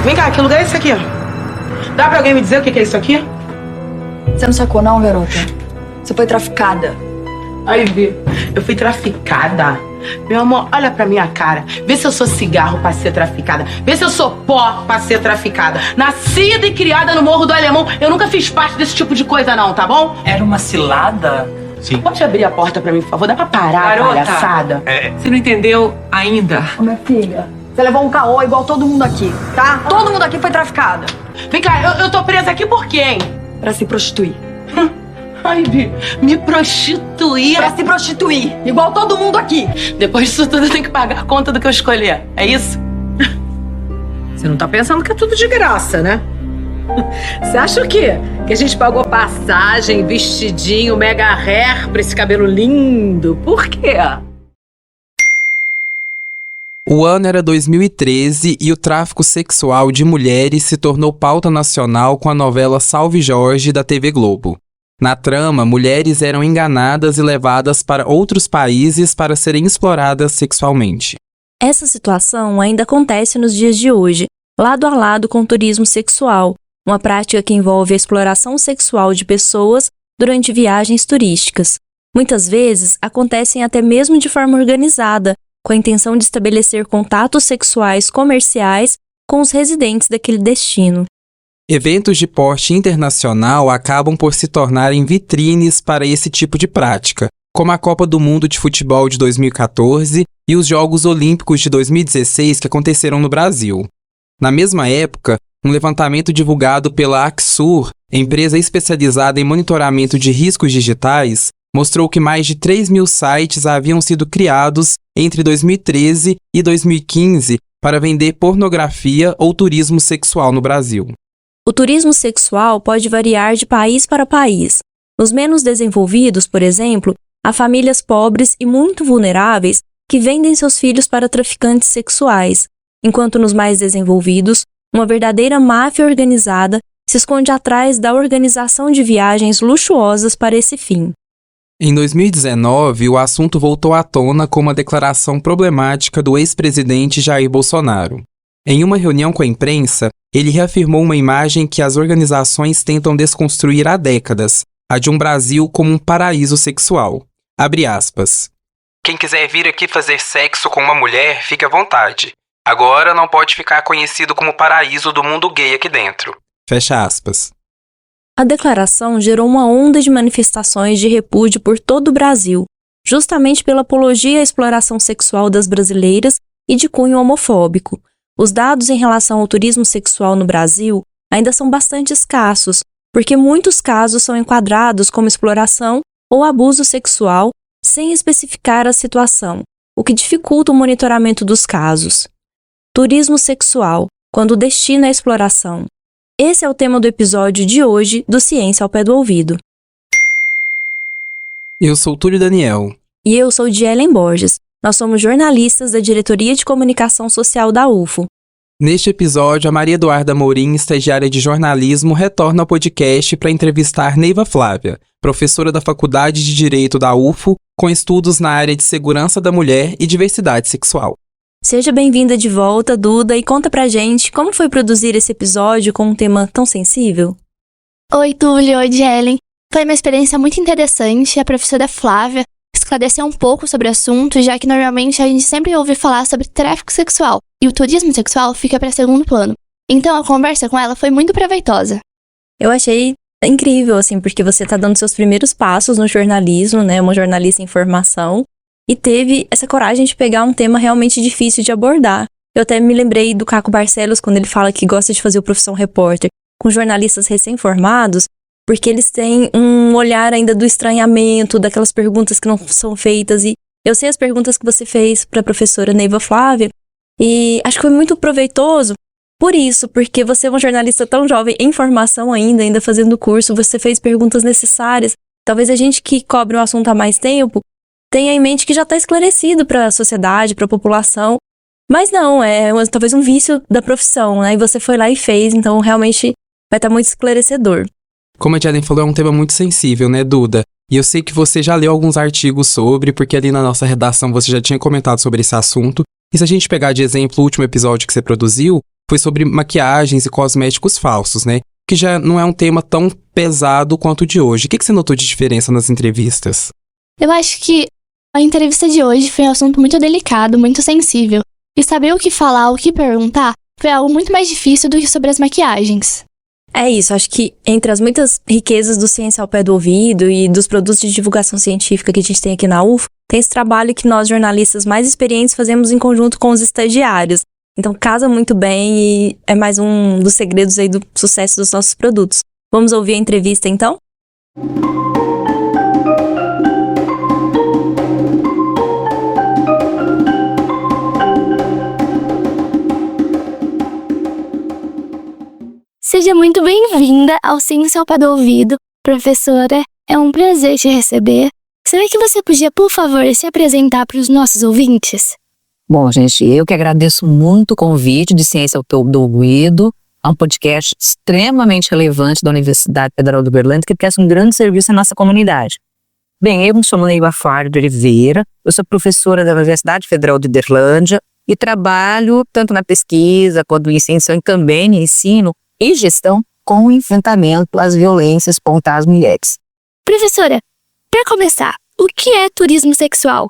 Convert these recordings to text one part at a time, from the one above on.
Vem cá, que lugar é esse aqui? Dá pra alguém me dizer o que é isso aqui? Você não sacou não, garota? Você foi traficada. Aí, Vi, eu fui traficada. Meu amor, olha pra minha cara. Vê se eu sou cigarro pra ser traficada. Vê se eu sou pó pra ser traficada. Nascida e criada no Morro do Alemão. Eu nunca fiz parte desse tipo de coisa não, tá bom? Era uma cilada? Sim. Pode abrir a porta pra mim, por favor? Dá pra parar, Garota, palhaçada? você não entendeu ainda. Ô, minha filha, você levou um caô igual todo mundo aqui, tá? Todo mundo aqui foi traficada. Vem cá, eu tô presa aqui por quem? Pra se prostituir. Ai, Vi, me prostituir. Pra se prostituir, igual todo mundo aqui. Depois disso tudo eu tenho que pagar a conta do que eu escolher. É isso? Você não tá pensando que é tudo de graça, né? Você acha o quê? Que a gente pagou passagem, vestidinho, mega hair pra esse cabelo lindo? Por quê? O ano era 2013 e o tráfico sexual de mulheres se tornou pauta nacional com a novela Salve Jorge da TV Globo. Na trama, mulheres eram enganadas e levadas para outros países para serem exploradas sexualmente. Essa situação ainda acontece nos dias de hoje, lado a lado com o turismo sexual, uma prática que envolve a exploração sexual de pessoas durante viagens turísticas. Muitas vezes acontecem até mesmo de forma organizada, com a intenção de estabelecer contatos sexuais comerciais com os residentes daquele destino. Eventos de porte internacional acabam por se tornarem vitrines para esse tipo de prática, como a Copa do Mundo de Futebol de 2014 e os Jogos Olímpicos de 2016 que aconteceram no Brasil. Na mesma época, um levantamento divulgado pela Axur, empresa especializada em monitoramento de riscos digitais, mostrou que mais de 3.000 sites haviam sido criados entre 2013 e 2015 para vender pornografia ou turismo sexual no Brasil. O turismo sexual pode variar de país para país. Nos menos desenvolvidos, por exemplo, há famílias pobres e muito vulneráveis que vendem seus filhos para traficantes sexuais, enquanto nos mais desenvolvidos, uma verdadeira máfia organizada se esconde atrás da organização de viagens luxuosas para esse fim. Em 2019, o assunto voltou à tona com uma declaração problemática do ex-presidente Jair Bolsonaro. Em uma reunião com a imprensa, ele reafirmou uma imagem que as organizações tentam desconstruir há décadas, a de um Brasil como um paraíso sexual. Abre aspas. Quem quiser vir aqui fazer sexo com uma mulher, fique à vontade. Agora não pode ficar conhecido como paraíso do mundo gay aqui dentro. Fecha aspas. A declaração gerou uma onda de manifestações de repúdio por todo o Brasil, justamente pela apologia à exploração sexual das brasileiras e de cunho homofóbico. Os dados em relação ao turismo sexual no Brasil ainda são bastante escassos, porque muitos casos são enquadrados como exploração ou abuso sexual sem especificar a situação, o que dificulta o monitoramento dos casos. Turismo sexual, quando o destino é a exploração. Esse é o tema do episódio de hoje do Ciência ao Pé do Ouvido. Eu sou Túlio Daniel. E eu sou Dielen Borges. Nós somos jornalistas da Diretoria de Comunicação Social da UFO. Neste episódio, a Maria Eduarda Morim, estagiária de jornalismo, retorna ao podcast para entrevistar Neiva Flávia, professora da Faculdade de Direito da UFO, com estudos na área de segurança da mulher e diversidade sexual. Seja bem-vinda de volta, Duda, e conta pra gente como foi produzir esse episódio com um tema tão sensível. Oi, Túlio, oi, Dielen. Foi uma experiência muito interessante. A professora Flávia esclareceu um pouco sobre o assunto, já que normalmente a gente sempre ouve falar sobre tráfico sexual, e o turismo sexual fica para segundo plano. Então a conversa com ela foi muito proveitosa. Eu achei incrível, assim, porque você tá dando seus primeiros passos no jornalismo, né, uma jornalista em formação, e teve essa coragem de pegar um tema realmente difícil de abordar. Eu até me lembrei do Caco Barcelos, quando ele fala que gosta de fazer o Profissão Repórter com jornalistas recém-formados, porque eles têm um olhar ainda do estranhamento, daquelas perguntas que não são feitas. E eu sei as perguntas que você fez para a professora Neiva Flávia, e acho que foi muito proveitoso por isso, porque você é uma jornalista tão jovem, em formação ainda fazendo curso, você fez perguntas necessárias. Talvez a gente que cobre o assunto há mais tempo tenha em mente que já está esclarecido para a sociedade, para a população, mas não, talvez um vício da profissão, né? E você foi lá e fez, então realmente vai estar muito esclarecedor. Como a Jalen falou, é um tema muito sensível, né, Duda? E eu sei que você já leu alguns artigos sobre, porque ali na nossa redação você já tinha comentado sobre esse assunto. E se a gente pegar de exemplo o último episódio que você produziu, foi sobre maquiagens e cosméticos falsos, né? Que já não é um tema tão pesado quanto o de hoje. O que você notou de diferença nas entrevistas? Eu acho que a entrevista de hoje foi um assunto muito delicado, muito sensível. E saber o que falar, o que perguntar, foi algo muito mais difícil do que sobre as maquiagens. É isso, acho que entre as muitas riquezas do Ciência ao Pé do Ouvido e dos produtos de divulgação científica que a gente tem aqui na UFO, tem esse trabalho que nós, jornalistas mais experientes, fazemos em conjunto com os estagiários. Então casa muito bem e é mais um dos segredos aí do sucesso dos nossos produtos. Vamos ouvir a entrevista então? Seja muito bem-vinda ao Ciência ao Pé do Ouvido. Professora, é um prazer te receber. Será que você podia, por favor, se apresentar para os nossos ouvintes? Bom, gente, eu que agradeço muito o convite de Ciência ao Pé do Ouvido. É um podcast extremamente relevante da Universidade Federal de Uberlândia que presta um grande serviço à nossa comunidade. Bem, eu me chamo Neiva Faro de Oliveira, eu sou professora da Universidade Federal de Uberlândia e trabalho tanto na pesquisa quanto em extensão e também no ensino e gestão com o enfrentamento às violências contra as mulheres. Professora, para começar, o que é turismo sexual?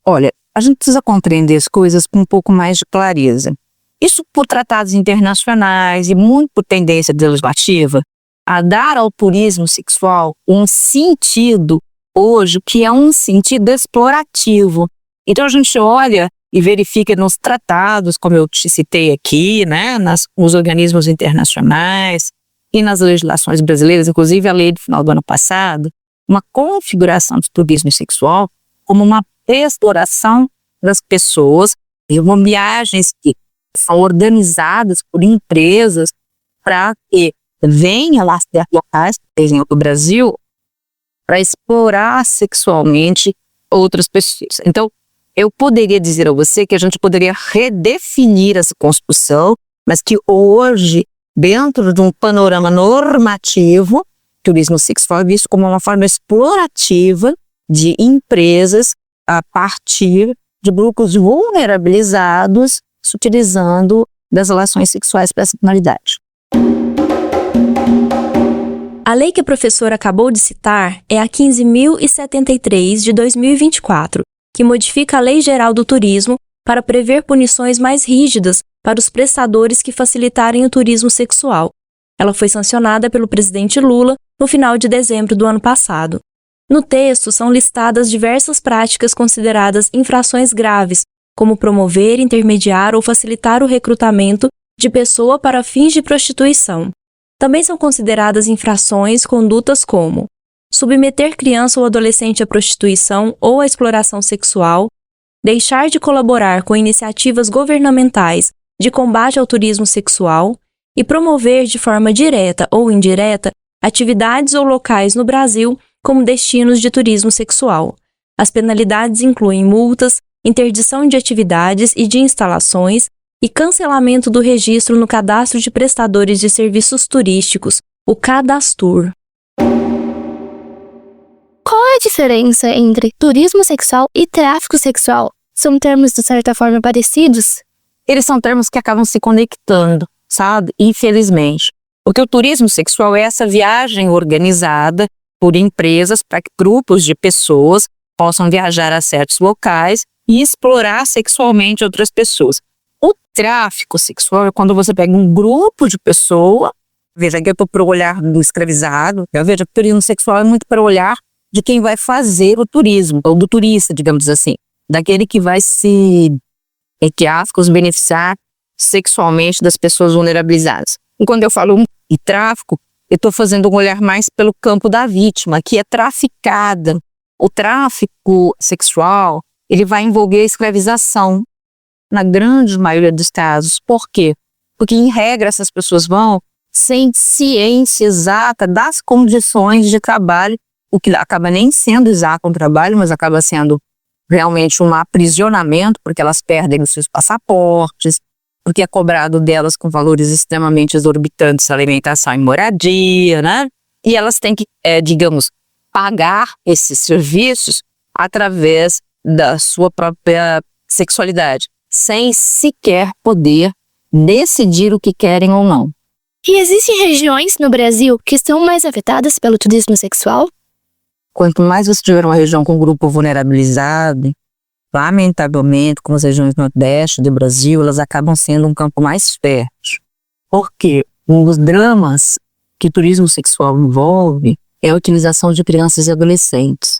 Olha, a gente precisa compreender as coisas com um pouco mais de clareza. Isso por tratados internacionais e muito por tendência legislativa a dar ao turismo sexual um sentido hoje que é um sentido explorativo. Então a gente olha e verifica nos tratados, como eu te citei aqui, né, nos organismos internacionais e nas legislações brasileiras, inclusive a lei do final do ano passado, uma configuração do turismo sexual como uma exploração das pessoas e uma viagens que são organizadas por empresas para que venham lá certos locais, por exemplo, do Brasil, para explorar sexualmente outras pessoas. Então, eu poderia dizer a você que a gente poderia redefinir essa construção, mas que hoje, dentro de um panorama normativo, turismo sexual é visto como uma forma explorativa de empresas a partir de grupos vulnerabilizados, se utilizando das relações sexuais para essa finalidade. A lei que a professora acabou de citar é a 15.073 de 2024, que modifica a Lei Geral do Turismo para prever punições mais rígidas para os prestadores que facilitarem o turismo sexual. Ela foi sancionada pelo presidente Lula no final de dezembro do ano passado. No texto são listadas diversas práticas consideradas infrações graves, como promover, intermediar ou facilitar o recrutamento de pessoa para fins de prostituição. Também são consideradas infrações condutas como submeter criança ou adolescente à prostituição ou à exploração sexual, deixar de colaborar com iniciativas governamentais de combate ao turismo sexual e promover de forma direta ou indireta atividades ou locais no Brasil como destinos de turismo sexual. As penalidades incluem multas, interdição de atividades e de instalações e cancelamento do registro no Cadastro de Prestadores de Serviços Turísticos, o Cadastur. Qual é a diferença entre turismo sexual e tráfico sexual? São termos, de certa forma, parecidos? Eles são termos que acabam se conectando, sabe? Infelizmente. Porque o turismo sexual é essa viagem organizada por empresas para que grupos de pessoas possam viajar a certos locais e explorar sexualmente outras pessoas. O tráfico sexual é quando você pega um grupo de pessoas, veja que eu estou para o olhar do escravizado, eu vejo que o turismo sexual é muito para o olhar de quem vai fazer o turismo, ou do turista, digamos assim, daquele que vai se, entre aspas, beneficiar sexualmente das pessoas vulnerabilizadas. E quando eu falo em tráfico, eu estou fazendo um olhar mais pelo campo da vítima, que é traficada. O tráfico sexual, ele vai envolver a escravização, na grande maioria dos casos. Por quê? Porque, em regra, essas pessoas vão sem ciência exata das condições de trabalho, o que acaba nem sendo exato um trabalho, mas acaba sendo realmente um aprisionamento, porque elas perdem os seus passaportes, porque é cobrado delas com valores extremamente exorbitantes, alimentação e moradia, né? E elas têm que, digamos, pagar esses serviços através da sua própria sexualidade, sem sequer poder decidir o que querem ou não. E existem regiões no Brasil que são mais afetadas pelo turismo sexual? Quanto mais você tiver uma região com grupo vulnerabilizado, lamentavelmente, como as regiões nordeste do Brasil, elas acabam sendo um campo mais fértil. Porque os dramas que o turismo sexual envolve é a utilização de crianças e adolescentes.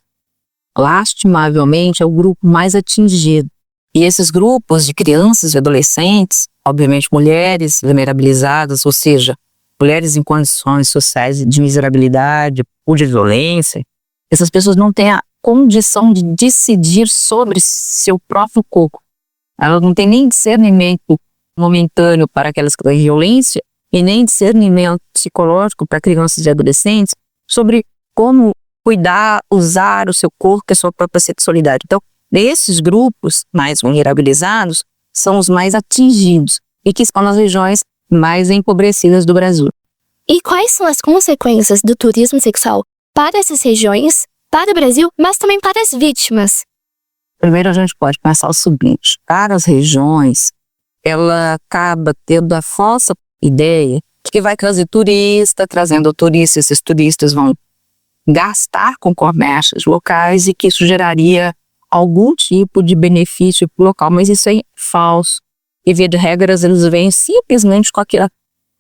Lastimavelmente, é o grupo mais atingido. E esses grupos de crianças e adolescentes, obviamente mulheres vulnerabilizadas, ou seja, mulheres em condições sociais de miserabilidade ou de violência, essas pessoas não têm a condição de decidir sobre seu próprio corpo. Elas não têm nem discernimento momentâneo para aquelas que têm violência e nem discernimento psicológico para crianças e adolescentes sobre como cuidar, usar o seu corpo e a sua própria sexualidade. Então, esses grupos mais vulnerabilizados são os mais atingidos e que estão nas regiões mais empobrecidas do Brasil. E quais são as consequências do turismo sexual para essas regiões, para o Brasil, mas também para as vítimas? Primeiro a gente pode pensar o seguinte, para as regiões, ela acaba tendo a falsa ideia de que vai trazer turista, trazendo turistas, esses turistas vão gastar com comércios locais e que isso geraria algum tipo de benefício para o local, mas isso é falso. E via de regras, eles vêm simplesmente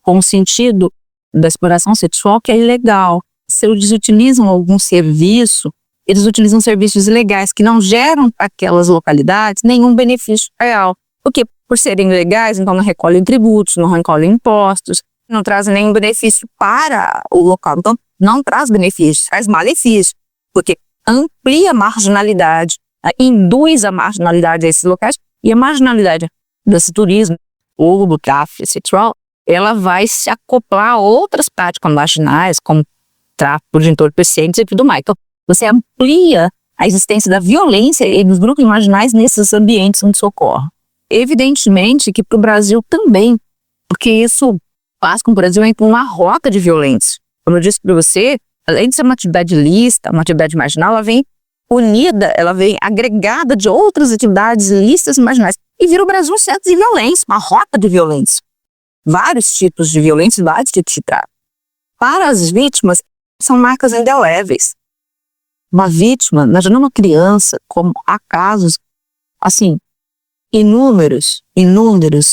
com o sentido da exploração sexual que é ilegal. Se eles utilizam algum serviço, eles utilizam serviços ilegais que não geram para aquelas localidades nenhum benefício real. Porque por serem ilegais, então não recolhem tributos, não recolhem impostos, não trazem nenhum benefício para o local. Então não traz benefícios, traz malefício, porque amplia a marginalidade, induz a marginalidade desses locais, e a marginalidade desse turismo ou do tráfico sexual, ela vai se acoplar a outras práticas marginais, como tráfico de entorpecentes e tudo mais. Então, você amplia a existência da violência e dos grupos marginais nesses ambientes onde isso ocorre. Evidentemente que para o Brasil também, porque isso faz com que o Brasil entre numa rota de violência. Como eu disse para você, além de ser uma atividade ilícita, uma atividade marginal, ela vem unida, ela vem agregada de outras atividades ilícitas e marginais. E vira o Brasil um centro de violência, uma rota de violência. Vários tipos de violência, vários tipos de tráfico. Para as vítimas, são marcas indeléveis. Uma vítima, imagina uma criança, como há casos, assim, inúmeros,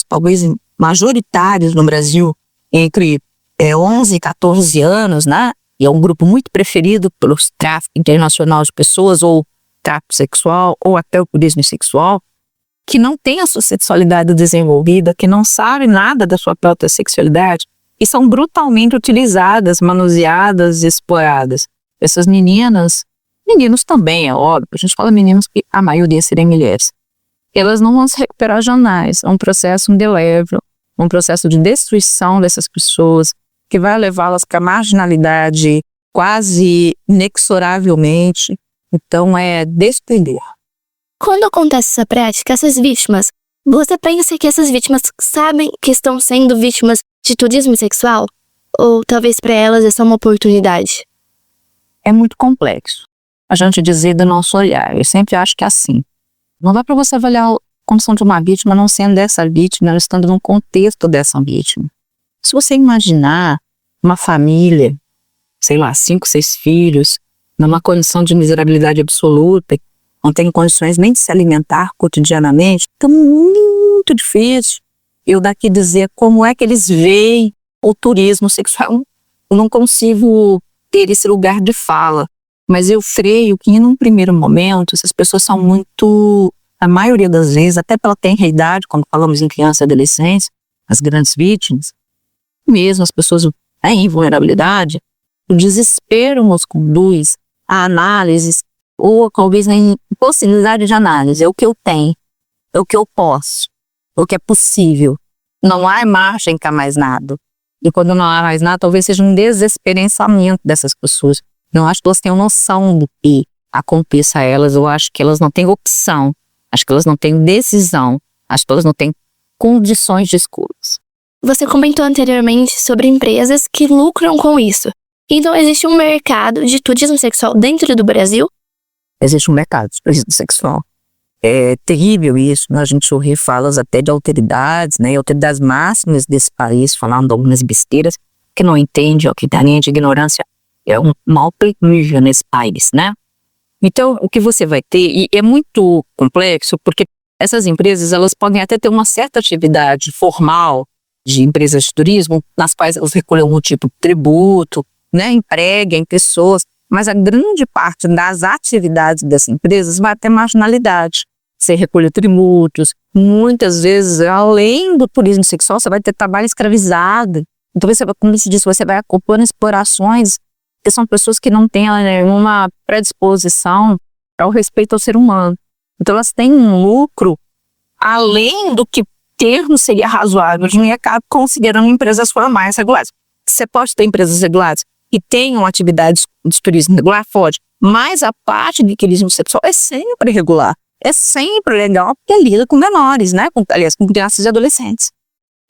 talvez majoritários no Brasil, entre 11 e 14 anos, né? E é um grupo muito preferido pelos tráfico internacional de pessoas, ou tráfico sexual, ou até o turismo sexual, que não tem a sua sexualidade desenvolvida, que não sabe nada da sua própria sexualidade, e são brutalmente utilizadas, manuseadas e exploradas. Essas meninas, meninos também, é óbvio, a gente fala meninos que a maioria serem mulheres, elas não vão se recuperar jamais, é um processo indelével, um processo de destruição dessas pessoas, que vai levá-las para a marginalidade quase inexoravelmente. Então é desprender. Quando acontece essa prática, essas vítimas, você pensa que essas vítimas sabem que estão sendo vítimas de turismo sexual? Ou talvez para elas essa é uma oportunidade? É muito complexo a gente dizer do nosso olhar. Eu sempre acho que é assim. Não dá para você avaliar a condição de uma vítima não sendo dessa vítima, ela estando no contexto dessa vítima. Se você imaginar uma família, sei lá, 5, 6 filhos, numa condição de miserabilidade absoluta, não tem condições nem de se alimentar cotidianamente, então muito difícil eu daqui dizer como é que eles veem o turismo sexual. Eu não consigo ter esse lugar de fala, mas eu creio que num primeiro momento essas pessoas são muito, a maioria das vezes, até pela tenra idade, quando falamos em criança e adolescência, as grandes vítimas, mesmo as pessoas em vulnerabilidade, o desespero nos conduz a análises, ou talvez a impossibilidade de análise. É o que eu tenho, é o que eu posso, é o que é possível. Não há margem para mais nada. E quando não há mais nada, talvez seja um desesperançamento dessas pessoas. Não acho que elas tenham noção do que aconteça a elas, eu acho que elas não têm opção, acho que elas não têm decisão, acho que elas não têm condições de escolhas. Você comentou anteriormente sobre empresas que lucram com isso. Então existe um mercado de turismo sexual dentro do Brasil? Existe um mercado de turismo sexual. É terrível isso, né? A gente ouve falas até de autoridades, né? Autoridades máximas desse país falando algumas besteiras que não entende, ó, que a linha de ignorância é um mal terrível nesse país, né? Então, o que você vai ter, e é muito complexo, porque essas empresas, elas podem até ter uma certa atividade formal de empresas de turismo, nas quais elas recolhem algum tipo de tributo, né? Empreguem pessoas, mas a grande parte das atividades dessas empresas vai ter marginalidade. Você recolhe tributos, muitas vezes, além do turismo sexual, você vai ter trabalho escravizado. Então, você, como se diz, você vai acompanhando explorações, que são pessoas que não têm nenhuma predisposição ao respeito ao ser humano. Então, elas têm um lucro além do que termo seria razoável de mercado, considerando empresas formais regulares. Você pode ter empresas regulares que tenham atividades de turismo regular, pode, mas a parte de turismo sexual é sempre regular, é sempre legal, porque lida com menores, né? Aliás, com crianças e adolescentes.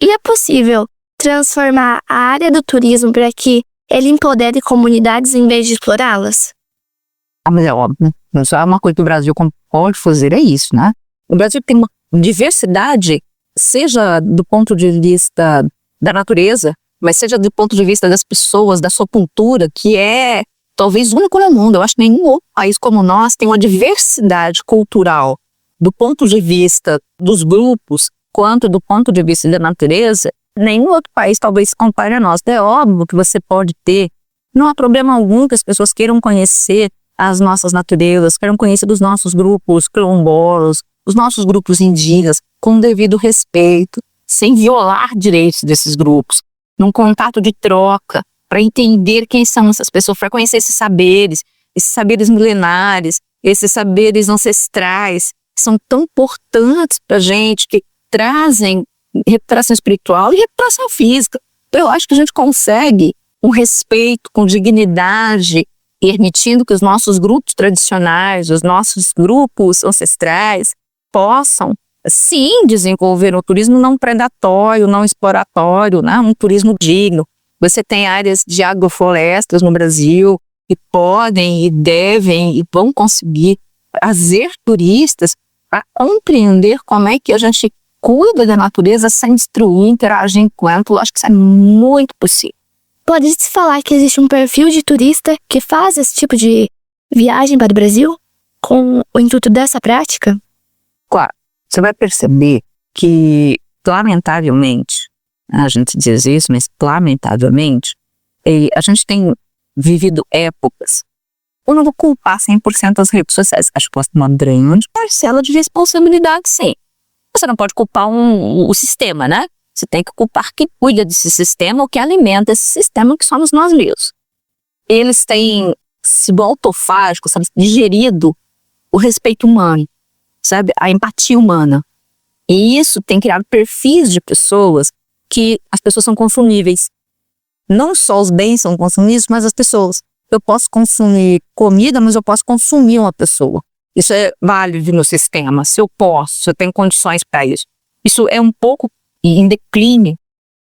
E é possível transformar a área do turismo para que ele empodere comunidades em vez de explorá-las? Mas é óbvio, não só uma coisa que o Brasil pode fazer, é isso, né? O Brasil tem uma diversidade, seja do ponto de vista da natureza, mas seja do ponto de vista das pessoas, da sua cultura, que é talvez único no mundo. Eu acho que nenhum outro país como nós tem uma diversidade cultural do ponto de vista dos grupos, quanto do ponto de vista da natureza. Nenhum outro país talvez se compare a nós. É óbvio que você pode ter, não há problema algum que as pessoas queiram conhecer as nossas naturezas, queiram conhecer dos nossos grupos quilombolas, os nossos grupos indígenas, com devido respeito, sem violar direitos desses grupos, num contato de troca, para entender quem são essas pessoas, para conhecer esses saberes milenares, esses saberes ancestrais, que são tão importantes para a gente, que trazem reputação espiritual e reputação física. Então, eu acho que a gente consegue um respeito com dignidade, permitindo que os nossos grupos tradicionais, os nossos grupos ancestrais possam, sim, desenvolver um turismo não predatório, não exploratório, né? Um turismo digno. Você tem áreas de agroflorestas no Brasil que podem e devem e vão conseguir trazer turistas para compreender como é que a gente cuida da natureza sem destruir, interagir com ela. Eu acho que isso é muito possível. Pode-se falar que existe um perfil de turista que faz esse tipo de viagem para o Brasil com o intuito dessa prática? Claro, você vai perceber que, lamentavelmente, a gente diz isso, mas lamentavelmente, a gente tem vivido épocas. Eu não vou culpar 100% as redes sociais. Acho que uma grande parcela de responsabilidade, sim. Você não pode culpar o sistema, né? Você tem que culpar quem cuida desse sistema ou que alimenta esse sistema, que somos nós mesmos. Eles têm sido autofágicos, sabe, digerido o respeito humano, sabe, a empatia humana. E isso tem criado perfis de pessoas que as pessoas são consumíveis. Não só os bens são consumíveis, mas as pessoas. Eu posso consumir comida, mas eu posso consumir uma pessoa. Isso é válido no sistema. Se eu posso, se eu tenho condições para isso. Isso é um pouco em declínio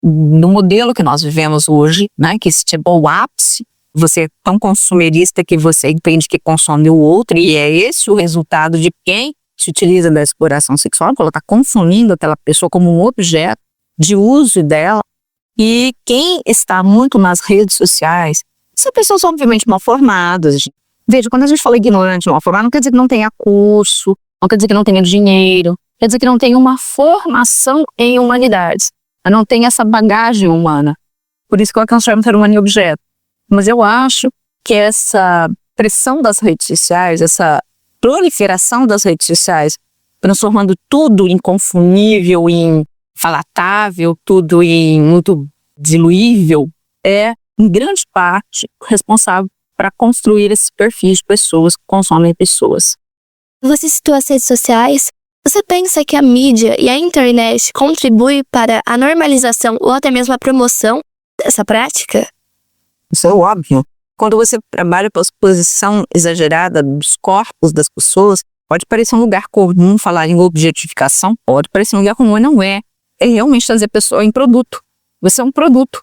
no modelo que nós vivemos hoje, né? Que se chegou ao ápice, você é tão consumerista que você entende que consome o outro, e é esse o resultado de quem se utiliza da exploração sexual, que ela está consumindo aquela pessoa como um objeto de uso dela. E quem está muito nas redes sociais, são pessoas obviamente mal formadas. Veja, quando a gente fala ignorante, mal formado, não quer dizer que não tenha curso, não quer dizer que não tenha dinheiro, quer dizer que não tenha uma formação em humanidades, não tem essa bagagem humana. Por isso que eu transformo o ser humano em objeto. Mas eu acho que essa pressão das redes sociais, essa proliferação das redes sociais, transformando tudo em confundível, em falatável, tudo em muito diluível, é, em grande parte, responsável para construir esse perfil de pessoas que consomem pessoas. Você citou as redes sociais. Você pensa que a mídia e a internet contribuem para a normalização ou até mesmo a promoção dessa prática? Isso é óbvio. Quando você trabalha para a exposição exagerada dos corpos das pessoas, pode parecer um lugar comum falar em objetificação, pode parecer um lugar comum, mas não é. É realmente trazer a pessoa em produto. Você é um produto.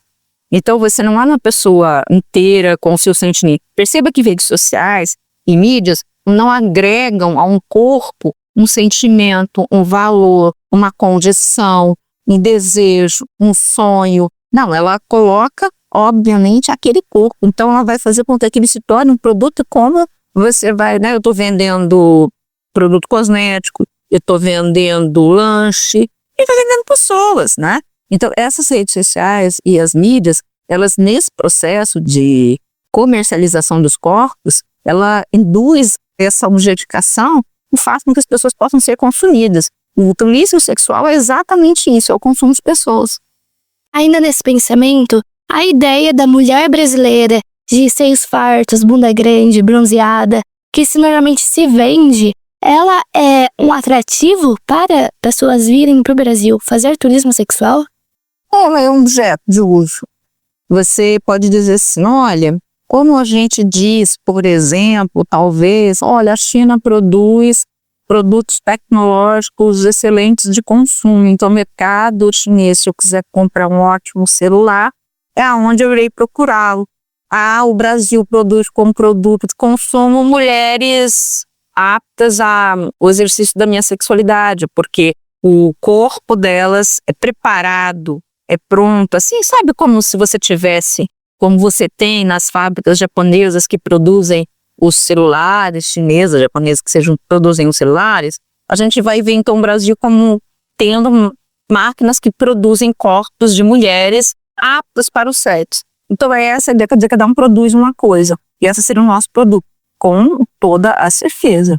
Então você não é uma pessoa inteira com o seu sentimento. Perceba que redes sociais e mídias não agregam a um corpo um sentimento, um valor, uma condição, um desejo, um sonho. Não, ela coloca, obviamente, aquele corpo. Então, ela vai fazer com que aquele se torne um produto como você vai, né? Eu estou vendendo produto cosmético, eu estou vendendo lanche, e estou vendendo pessoas, né? Então, essas redes sociais e as mídias, elas, nesse processo de comercialização dos corpos, ela induz essa objetificação e faz com que as pessoas possam ser consumidas. O turismo sexual é exatamente isso, é o consumo de pessoas. Ainda nesse pensamento, a ideia da mulher brasileira de seios fartos, bunda grande, bronzeada, que normalmente se vende, ela é um atrativo para pessoas virem para o Brasil fazer turismo sexual? Ela é um objeto de uso. Você pode dizer assim, olha, como a gente diz, por exemplo, talvez, olha, a China produz produtos tecnológicos excelentes de consumo, então o mercado chinês, se eu quiser comprar um ótimo celular, é aonde eu irei procurá-lo. O Brasil produz como produto de consumo mulheres aptas ao exercício da minha sexualidade, porque o corpo delas é preparado, é pronto, assim, sabe como se você tivesse, como você tem nas fábricas japonesas que produzem os celulares, chinesas, japonesas que produzem os celulares, a gente vai ver então o Brasil como tendo máquinas que produzem corpos de mulheres aptas para o sexo. Então é essa a ideia, quer dizer, cada um produz uma coisa, e essa seria o nosso produto, com toda a certeza.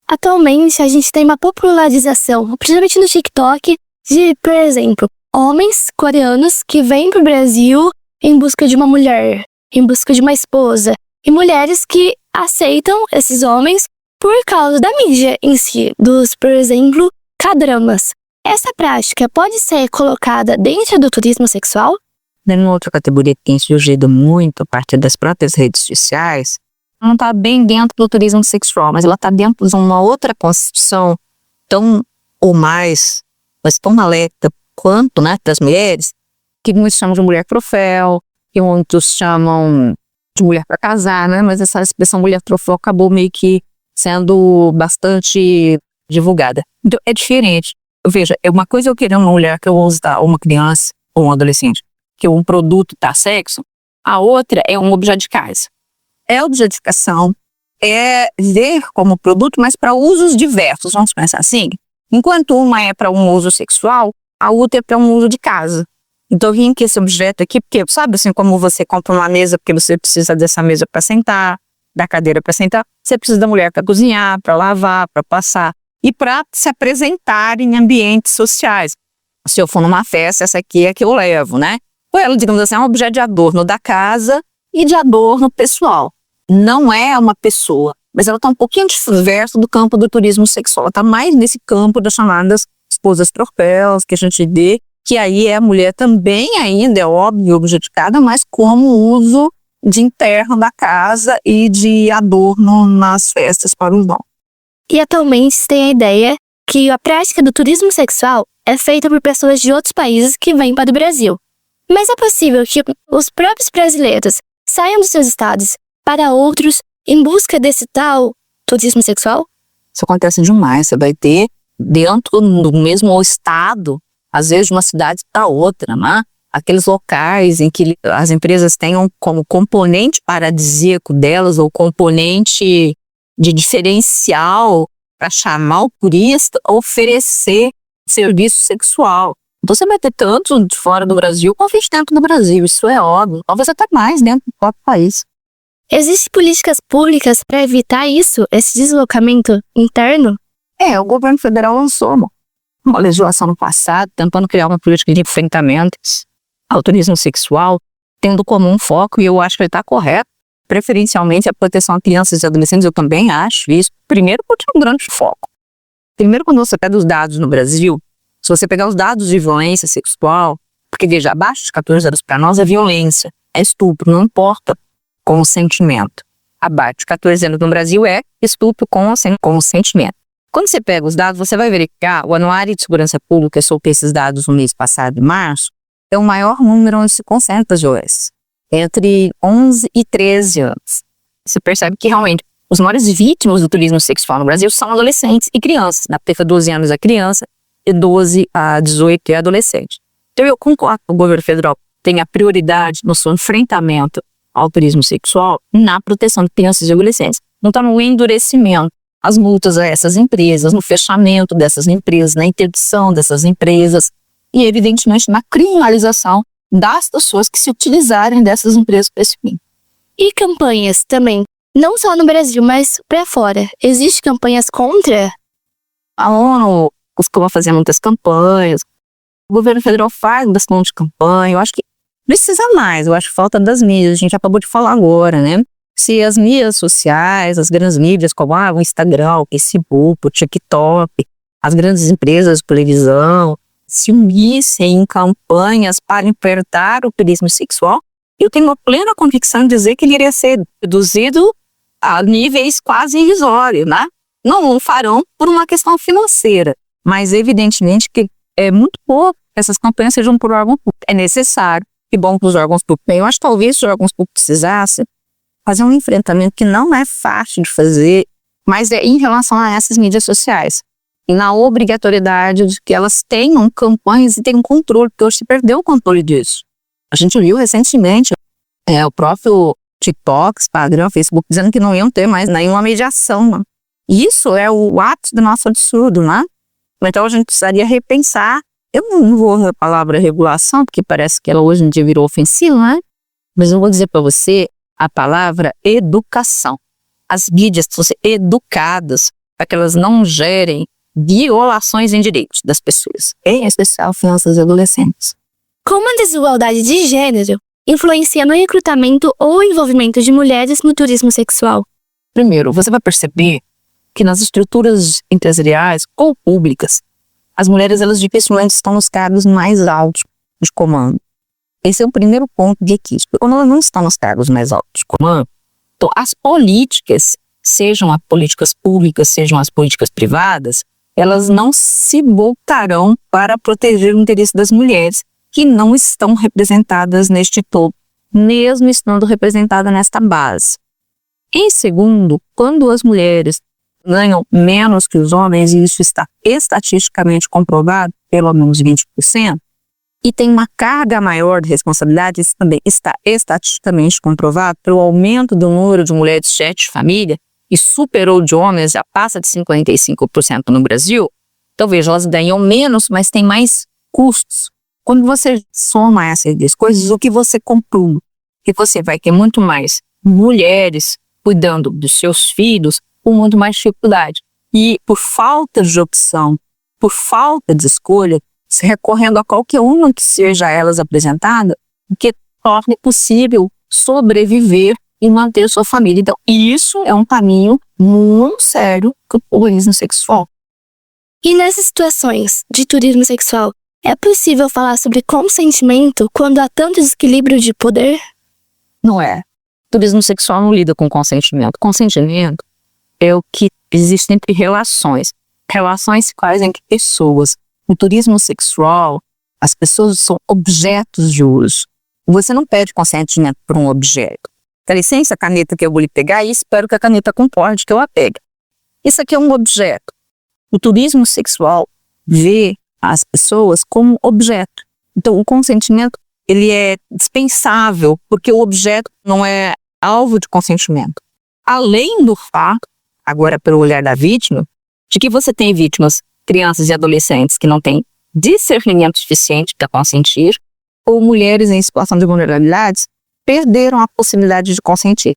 Atualmente, a gente tem uma popularização, principalmente no TikTok, de, por exemplo, homens coreanos que vêm para o Brasil em busca de uma mulher, em busca de uma esposa, e mulheres que aceitam esses homens por causa da mídia em si, dos, por exemplo, K-dramas. Essa prática pode ser colocada dentro do turismo sexual? Uma outra categoria que tem surgido muito a partir das próprias redes sociais, não está bem dentro do turismo sexual, mas ela está dentro de uma outra concepção tão ou mais, mas tão maléfica quanto, né, das mulheres, que muitos chamam de mulher troféu, que muitos chamam de mulher para casar, né, mas essa expressão mulher troféu acabou meio que sendo bastante divulgada. Então é diferente. Veja, é uma coisa eu querer uma mulher que eu vou usar, ou uma criança, ou um adolescente, que um produto dá sexo, a outra é um objeto de casa. É objetificação, é ver como produto, mas para usos diversos, vamos pensar assim. Enquanto uma é para um uso sexual, a outra é para um uso de casa. Então eu vim aqui esse objeto aqui, porque sabe assim como você compra uma mesa, porque você precisa dessa mesa para sentar, da cadeira para sentar, você precisa da mulher para cozinhar, para lavar, para passar e para se apresentar em ambientes sociais. Se eu for numa festa, essa aqui é que eu levo, né? Ou ela, digamos assim, é um objeto de adorno da casa e de adorno pessoal. Não é uma pessoa, mas ela está um pouquinho diverso do campo do turismo sexual. Ela está mais nesse campo das chamadas esposas troféus, que a gente vê, que aí é a mulher também ainda, é óbvio, objetivada, mas como uso de interno da casa e de adorno nas festas para os dons. E atualmente tem a ideia que a prática do turismo sexual é feita por pessoas de outros países que vêm para o Brasil. Mas é possível que os próprios brasileiros saiam dos seus estados para outros em busca desse tal turismo sexual? Isso acontece demais. Você vai ter dentro do mesmo estado, às vezes de uma cidade para outra, né? Aqueles locais em que as empresas tenham como componente paradisíaco delas ou componente de diferencial para chamar o turista a oferecer serviço sexual. Então você vai ter tanto de fora do Brasil quanto dentro do Brasil, isso é óbvio. Talvez até mais dentro do próprio país. Existem políticas públicas para evitar isso, esse deslocamento interno? O governo federal lançou uma legislação no passado, tentando criar uma política de enfrentamento ao turismo sexual, tendo como um foco, e eu acho que ele está correto, preferencialmente a proteção a crianças e adolescentes, eu também acho isso. Primeiro, porque é um grande foco. Primeiro, quando você pega os dados no Brasil, se você pegar os dados de violência sexual, porque veja, abaixo de 14 anos para nós é violência, é estupro, não importa consentimento. Abaixo de 14 anos no Brasil é estupro com consentimento. Quando você pega os dados, você vai verificar, o Anuário de Segurança Pública, eu soltei esses dados no mês passado, em março, é o maior número onde se concentra as violências, entre 11 e 13 anos. Você percebe que realmente Os maiores vítimas do turismo sexual no Brasil são adolescentes e crianças. Na PEFA, 12 anos é criança e 12 a 18 é adolescente. Então eu concordo que o governo federal tem a prioridade no seu enfrentamento ao turismo sexual na proteção de crianças e adolescentes. Não está no endurecimento, as multas a essas empresas, no fechamento dessas empresas, na interdição dessas empresas e, evidentemente, na criminalização das pessoas que se utilizarem dessas empresas para esse fim. E campanhas também, não só no Brasil, mas para fora. Existem campanhas contra? A ONU costuma fazer muitas campanhas, o governo federal faz bastante campanha, eu acho que precisa mais, eu acho que falta das mídias, a gente acabou de falar agora, né? Se as mídias sociais, as grandes mídias como o Instagram, o Facebook, o TikTok, as grandes empresas de televisão, se unissem em campanhas para enfrentar o turismo sexual, eu tenho uma plena convicção de dizer que ele iria ser reduzido a níveis quase irrisórios, né? Não o farão por uma questão financeira, mas evidentemente que é muito pouco que essas campanhas sejam por órgão público. É necessário, que bom que os órgãos públicos. Eu acho que talvez os órgãos públicos precisassem fazer um enfrentamento que não é fácil de fazer, mas é em relação a essas mídias sociais. E na obrigatoriedade de que elas tenham campanhas e tenham controle, porque hoje se perdeu o controle disso. A gente viu recentemente o próprio TikTok, Instagram, Facebook, dizendo que não iam ter mais nenhuma mediação. Né? Isso é o ápice do nosso absurdo, né? Então a gente precisaria repensar. Eu não vou usar a palavra regulação, porque parece que ela hoje em dia virou ofensiva, né? Mas eu vou dizer para você a palavra educação. As mídias precisam ser educadas para que elas não gerem violações em direitos das pessoas, em especial crianças e adolescentes. Como a desigualdade de gênero influencia no recrutamento ou envolvimento de mulheres no turismo sexual? Primeiro, você vai perceber que nas estruturas empresariais ou públicas, as mulheres elas dificilmente estão nos cargos mais altos de comando. Esse é o primeiro ponto de equívoco. Quando elas não estão nos cargos mais altos de comando, então as políticas, sejam as políticas públicas, sejam as políticas privadas, elas não se voltarão para proteger o interesse das mulheres que não estão representadas neste todo, mesmo estando representadas nesta base. Em segundo, quando as mulheres ganham menos que os homens, e isso está estatisticamente comprovado, pelo menos 20%, e tem uma carga maior de responsabilidade, isso também está estatisticamente comprovado pelo aumento do número de mulheres chefes de família, e superou de homens, já passa de 55% no Brasil. Então veja, elas ganham menos, mas tem mais custos. Quando você soma essas duas coisas, o que você conclui? Que você vai ter muito mais mulheres cuidando dos seus filhos com muito mais dificuldade. E por falta de opção, por falta de escolha, se recorrendo a qualquer uma que seja elas apresentada, que torne possível sobreviver e manter sua família. Então, isso é um caminho muito sério para o turismo sexual. E nessas situações de turismo sexual, é possível falar sobre consentimento quando há tanto desequilíbrio de poder? Não é. Turismo sexual não lida com consentimento. Consentimento é o que existe entre relações. Relações quais entre pessoas. No turismo sexual, as pessoas são objetos de uso. Você não pede consentimento por um objeto. Dá licença, a caneta que eu vou lhe pegar e espero que a caneta concorde que eu a pegue. Isso aqui é um objeto. O turismo sexual vê as pessoas como objeto. Então, o consentimento, ele é dispensável, porque o objeto não é alvo de consentimento. Além do fato, agora pelo olhar da vítima, de que você tem vítimas, crianças e adolescentes que não têm discernimento suficiente para consentir, ou mulheres em situação de vulnerabilidades, perderam a possibilidade de consentir.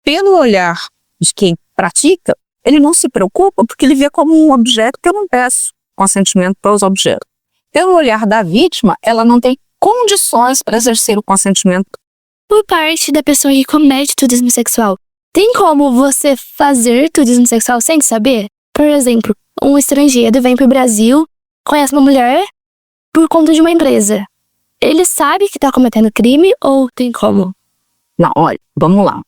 Pelo olhar de quem pratica, ele não se preocupa porque ele vê como um objeto que eu não peço consentimento para os objetos. Pelo olhar da vítima, ela não tem condições para exercer o consentimento. Por parte da pessoa que comete turismo sexual, tem como você fazer turismo sexual sem saber? Por exemplo, um estrangeiro vem para o Brasil, conhece uma mulher por conta de uma empresa. Ele sabe que está cometendo crime ou tem como? Não, olha, vamos lá.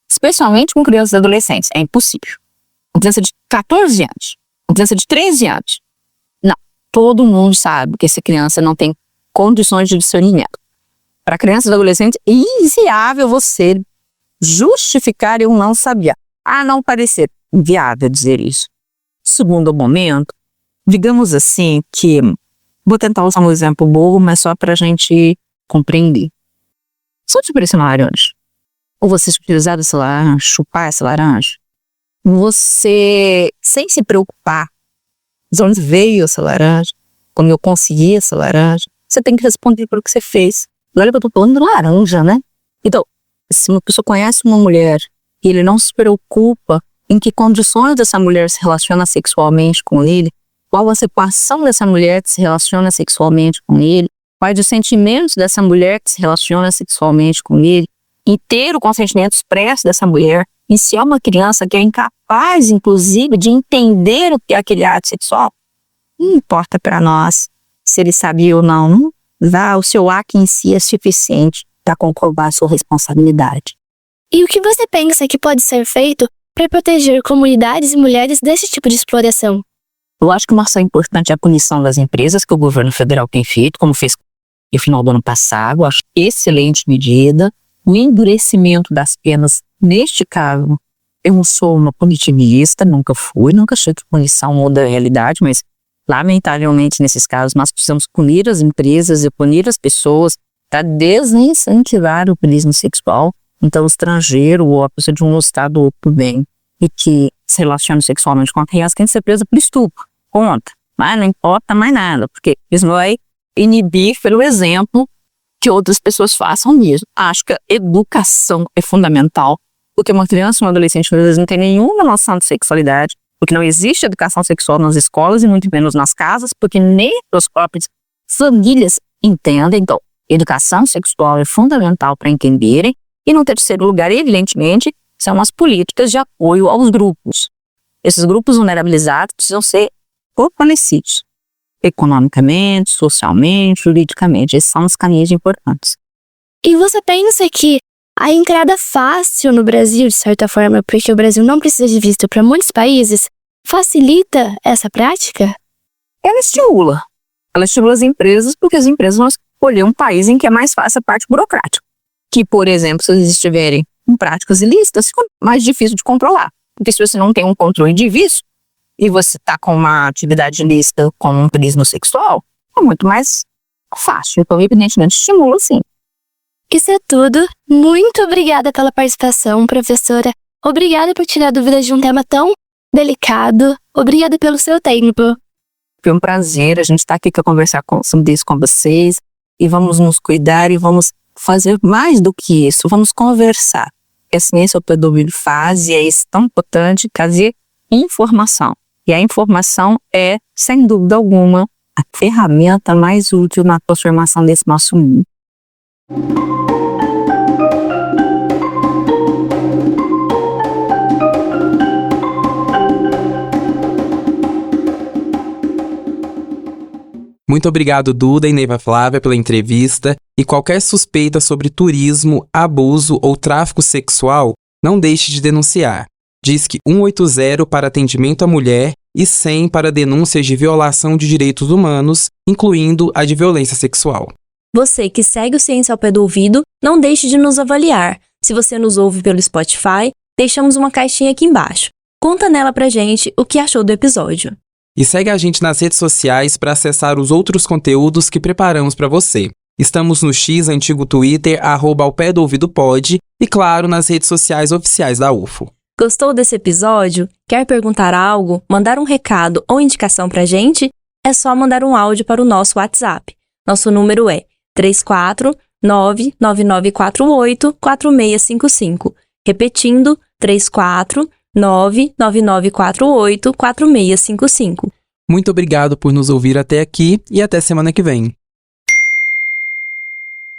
Especialmente com crianças e adolescentes, é impossível. Uma criança de 14 anos, uma criança de 13 anos. Não, todo mundo sabe que essa criança não tem condições de discernimento. Para crianças e adolescentes, é inviável você justificar eu não sabia. a não parecer inviável dizer isso. Segundo momento, digamos assim que, vou tentar usar um exemplo bobo, mas só para a gente compreender. Se eu te oferecer uma laranja, ou você utilizar essa laranja, chupar essa laranja, você, sem se preocupar de onde veio essa laranja, como eu consegui essa laranja, você tem que responder pelo que você fez. Olha que eu tô falando de laranja, né? Então, se uma pessoa conhece uma mulher e ele não se preocupa em que condições essa mulher se relaciona sexualmente com ele, qual a situação dessa mulher que se relaciona sexualmente com ele, quais os sentimentos dessa mulher que se relaciona sexualmente com ele, e ter o consentimento expresso dessa mulher, e se é uma criança que é incapaz, inclusive, de entender o que é aquele ato sexual, não importa para nós se ele sabia ou não, o seu ato em si é suficiente para comprovar a sua responsabilidade. E o que você pensa que pode ser feito para proteger comunidades e mulheres desse tipo de exploração? Eu acho que uma ação importante é a punição das empresas, que o governo federal tem feito, como fez no final do ano passado. Eu acho excelente medida. O endurecimento das penas, neste caso, eu não sou uma punitivista, nunca achei que punição muda a realidade, mas lamentavelmente nesses casos nós precisamos punir as empresas e punir as pessoas para desincentivar o turismo sexual. Então o estrangeiro ou a pessoa de um estado outro bem e que se relaciona sexualmente com a criança tem que ser presa por estupro, conta. Mas não importa mais nada, porque isso vai inibir pelo exemplo que outras pessoas façam isso. Acho que a educação é fundamental, porque uma criança, um adolescente, às vezes não tem nenhuma noção de sexualidade, porque não existe educação sexual nas escolas e muito menos nas casas, porque nem as próprias famílias entendem. Então, educação sexual é fundamental para entenderem. E no terceiro lugar, evidentemente, são as políticas de apoio aos grupos. Esses grupos vulnerabilizados precisam ser fortalecidos economicamente, socialmente, juridicamente. Esses são os caminhos importantes. E você pensa que a entrada fácil no Brasil, de certa forma, porque o Brasil não precisa de visto para muitos países, facilita essa prática? Ela estimula. Ela estimula as empresas, porque as empresas vão escolher um país em que é mais fácil a parte burocrática. Que, por exemplo, se eles estiverem com práticas ilícitas, fica mais difícil de controlar. Porque se você não tem um controle de vício, e você está com uma atividade ilícita como um turismo sexual, é muito mais fácil. Então, evidentemente, estimula sim. Isso é tudo. Muito obrigada pela participação, professora. Obrigada por tirar dúvidas de um tema tão delicado. Obrigada pelo seu tempo. Foi um prazer. A gente está aqui para conversar sobre isso com vocês. E vamos nos cuidar e vamos fazer mais do que isso. Vamos conversar. A ciência, o Pedro faz, e é isso tão importante, trazer informação. E a informação é, sem dúvida alguma, a ferramenta mais útil na transformação desse nosso mundo. Muito obrigado, Duda e Neiva Flávia, pela entrevista. E qualquer suspeita sobre turismo, abuso ou tráfico sexual, não deixe de denunciar. Disque 180 para atendimento à mulher e 100 para denúncias de violação de direitos humanos, incluindo a de violência sexual. Você que segue o Ciência ao Pé do Ouvido, não deixe de nos avaliar. Se você nos ouve pelo Spotify, deixamos uma caixinha aqui embaixo. Conta nela pra gente o que achou do episódio. E segue a gente nas redes sociais para acessar os outros conteúdos que preparamos para você. Estamos no X, antigo Twitter, @aopédoouvidopod e, claro, nas redes sociais oficiais da UFO. Gostou desse episódio? Quer perguntar algo, mandar um recado ou indicação pra gente? É só mandar um áudio para o nosso WhatsApp. Nosso número é 349-9948-4655. Repetindo, 349-9948-4655. Muito obrigado por nos ouvir até aqui e até semana que vem.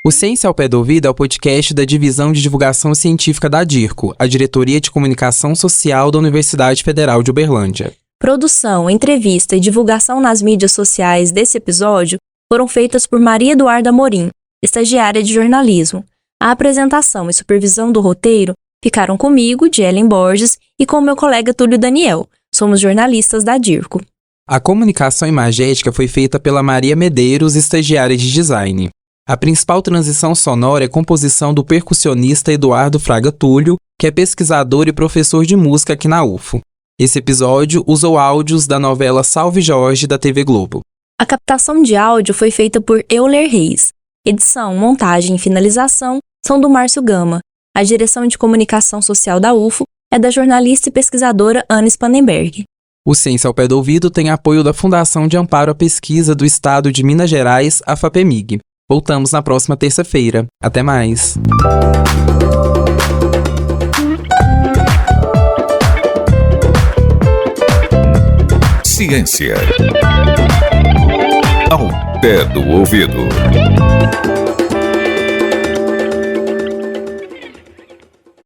O Ciência ao Pé do Ouvido é o podcast da Divisão de Divulgação Científica da DIRCO, a Diretoria de Comunicação Social da Universidade Federal de Uberlândia. Produção, entrevista e divulgação nas mídias sociais desse episódio foram feitas por Maria Eduarda Amorim, estagiária de jornalismo. A apresentação e supervisão do roteiro ficaram comigo, de Ellen Borges, e com meu colega Túlio Daniel. Somos jornalistas da DIRCO. A comunicação imagética foi feita pela Maria Medeiros, estagiária de design. A principal transição sonora é a composição do percussionista Eduardo Fraga Túlio que é pesquisador e professor de música aqui na UFO. Esse episódio usou áudios da novela Salve Jorge, da TV Globo. A captação de áudio foi feita por Euler Reis. Edição, montagem e finalização são do Márcio Gama. A direção de comunicação social da UFO é da jornalista e pesquisadora Ana Spanenberg. O Ciência ao Pé do Ouvido tem apoio da Fundação de Amparo à Pesquisa do Estado de Minas Gerais, a FAPEMIG. Voltamos na próxima terça-feira. Até mais! Ciência ao pé do ouvido.